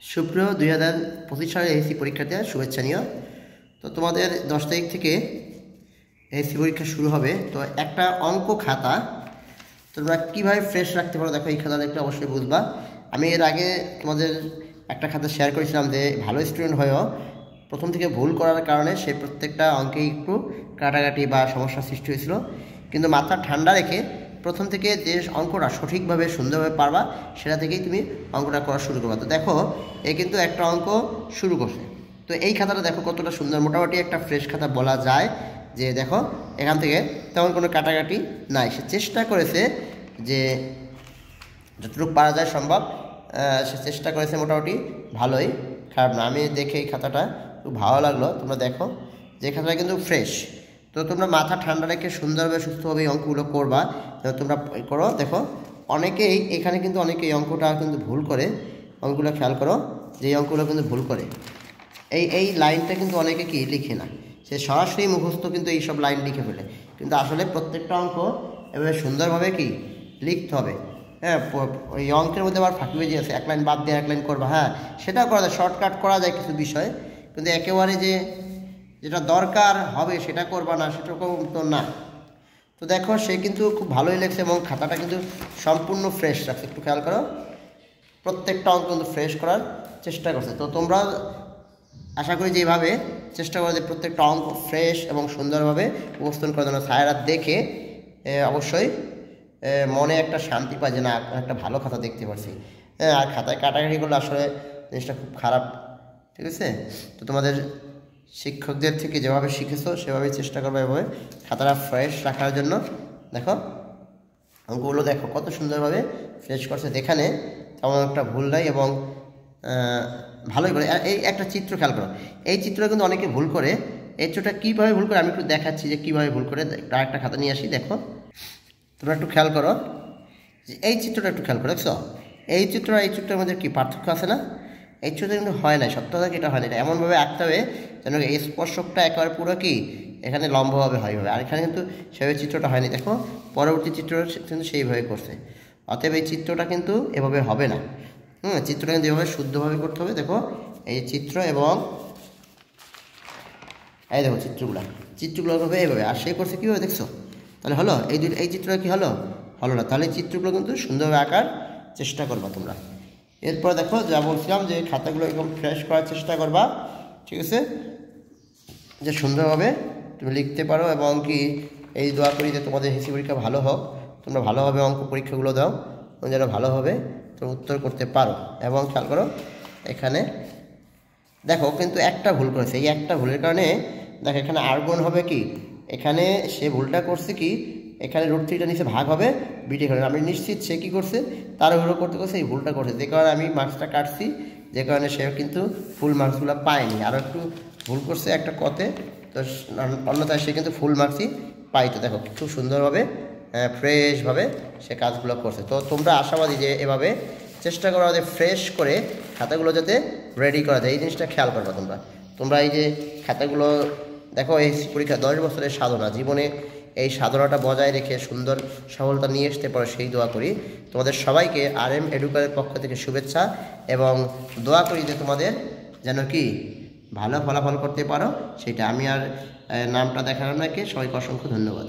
সুপ্রিয় 2025 সালের এসএসসি পরীক্ষার্থীরা শুভেচ্ছা নিও। তো তোমাদের 10 তারিখ থেকে এসএসসি পরীক্ষা শুরু হবে। তো একটা অঙ্ক খাতা তোমরা কীভাবে ফ্রেশ রাখতে পারো দেখো, এই খাতাটা একটু অবশ্যই বুঝবা। আমি এর আগে তোমাদের একটা খাতা শেয়ার করেছিলাম যে ভালো স্টুডেন্ট হয়েও প্রথম থেকে ভুল করার কারণে সে প্রত্যেকটা অঙ্কেই একটু কাটাকাটি বা সমস্যার সৃষ্টি হয়েছিল। কিন্তু মাথা ঠান্ডা রেখে প্রথম থেকে যে অঙ্কটা সঠিকভাবে সুন্দরভাবে পারবা সেটা থেকেই তুমি অঙ্কটা করা শুরু করবা। তো দেখো এ কিন্তু একটা অঙ্ক শুরু করছে। তো এই খাতাটা দেখো কতটা সুন্দর, মোটামুটি একটা ফ্রেশ খাতা বলা যায়। যে দেখো এখান থেকে তেমন কোনো কাটাকাটি নাই, সে চেষ্টা করেছে যে যতটুকু পারা যায় সম্ভব সে চেষ্টা করেছে মোটামুটি ভালোই, খারাপ না। আমি দেখে এই খাতাটা খুব ভালো লাগলো। তোমরা দেখো যে খাতাটা কিন্তু ফ্রেশ। তো তোমরা মাথা ঠান্ডা রেখে সুন্দরভাবে সুস্থভাবে এই অঙ্কগুলো করবা। তোমরা করো। দেখো অনেকেই এখানে কিন্তু অনেকে এই অঙ্কটা কিন্তু ভুল করে, অঙ্কগুলো খেয়াল করো যে এই অঙ্কগুলো কিন্তু ভুল করে। এই লাইনটা কিন্তু অনেকে কি লিখে না, সে সরাসরি মুখস্থ কিন্তু এইসব লাইন লিখে ফেলে। কিন্তু আসলে প্রত্যেকটা অঙ্ক এভাবে সুন্দরভাবে কি লিখতে হবে। হ্যাঁ, ওই অঙ্কের মধ্যে আবার ফাঁকিবাজি আছে, এক লাইন বাদ দিয়ে এক লাইন করবা। হ্যাঁ, সেটাও করা যায়, শর্টকাট করা যায় কিছু বিষয়, কিন্তু একেবারে যে যেটা দরকার হবে সেটা করবা না, সেরকম তো না। তো দেখো সে কিন্তু খুব ভালোই লেগেছে এবং খাতাটা কিন্তু সম্পূর্ণ ফ্রেশ রাখছে। একটু খেয়াল করো, প্রত্যেকটা অঙ্ক কিন্তু ফ্রেশ করার চেষ্টা করছে। তো তোমরা আশা করি যে এইভাবে চেষ্টা করো যে প্রত্যেকটা অঙ্ক ফ্রেশ এবং সুন্দরভাবে উপস্থাপন করার জন্য। স্যাররা দেখে অবশ্যই মনে একটা শান্তি পায় যে না একটা ভালো খাতা দেখতে পাচ্ছি। হ্যাঁ, আর খাতায় কাটাকাটি করলে আসলে জিনিসটা খুব খারাপ। ঠিক আছে, তো তোমাদের শিক্ষকদের থেকে যেভাবে শিখেছো সেভাবেই চেষ্টা করবে এভাবে খাতাটা ফ্রেশ রাখার জন্য। দেখো অঙ্কগুলো দেখো কত সুন্দরভাবে ফ্রেশ করছে, যেখানে তেমন একটা ভুল নাই এবং ভালোই করে। এই একটা চিত্র খেয়াল করো, এই চিত্রটা কিন্তু অনেকে ভুল করে। এই চিত্রটা কীভাবে ভুল করে আমি একটু দেখাচ্ছি যে কীভাবে ভুল করে। আরেকটা খাতা নিয়ে আসি, দেখো তোমরা একটু খেয়াল করো যে এই চিত্রটা একটু খেয়াল করো। দেখছো এই চিত্রের মধ্যে কি পার্থক্য আছে না? এই চিত্রটা কিন্তু হয় না, সত্য কথা এটা হয় না। এটা এমনভাবে আঁকতে হবে যেন এই স্পর্শকটা একেবারে পুরো কি এখানে লম্বভাবে হয়। আর এখানে কিন্তু সেভাবে চিত্রটা হয়নি। দেখো পরবর্তী চিত্র কিন্তু সেইভাবে করছে। অতএব এই চিত্রটা কিন্তু এভাবে হবে না। চিত্রটা কিন্তু এভাবে শুদ্ধভাবে করতে হবে। দেখো এই চিত্র এবং এই দেখো চিত্রগুলো হবে এইভাবে, আর সে করছে কীভাবে দেখছো? তাহলে হলো এই চিত্রটা কি হলো না। তাহলে চিত্রগুলো কিন্তু সুন্দরভাবে আঁকার চেষ্টা করবা তোমরা। এরপর দেখো যা বলছিলাম যে খাতাগুলো একদম ফ্রেশ করার চেষ্টা করবা। ঠিক আছে, যে সুন্দরভাবে তুমি লিখতে পারো এবং কি এই দোয়া করি যে তোমাদের এসএসসি পরীক্ষা ভালো হোক, তোমরা ভালোভাবে অঙ্ক পরীক্ষাগুলো দাও এবং যেন ভালোভাবে তুমি উত্তর করতে পারো। এবং খেয়াল করো এখানে দেখো কিন্তু একটা ভুল করেছে, এই একটা ভুলের কারণে দেখো এখানে আর্গুন হবে কি, এখানে সে ভুলটা করছে কি, এখানে রুট 3টা নিচে ভাগ হবে বিটে কারণে। আমি নিশ্চিত সে কী করছে, তার হলো করতে এই ভুলটা করছে, যে কারণে আমি মার্কসটা কাটছি, যে কারণে সে কিন্তু ফুল মার্কসগুলো পায়নি। আরও একটু ভুল করছে একটা কতে, তো অন্যথায় সে কিন্তু ফুল মার্কসই পাইতো। দেখো খুব সুন্দরভাবে ফ্রেশভাবে সে কাজগুলো করছে। তো তোমরা আশাবাদী যে এভাবে চেষ্টা করো যে ফ্রেশ করে খাতাগুলো যাতে রেডি করা যায়, এই জিনিসটা খেয়াল করবা তোমরা এই যে খাতাগুলো দেখো এই পরীক্ষা 10 বছরের সাধনা, জীবনে এই সাধনাটা বজায় রেখে সুন্দর সফলতা নিয়ে আসতে পারো সেই দোয়া করি। তোমাদের সবাইকে RM এডুকেশনের পক্ষ থেকে শুভেচ্ছা এবং দোয়া করি যে তোমাদের যেন কি ভালো ফলাফল করতে পারো সেটা। আমি আর নামটা দেখালাম নাকি, সবাইকে অসংখ্য ধন্যবাদ।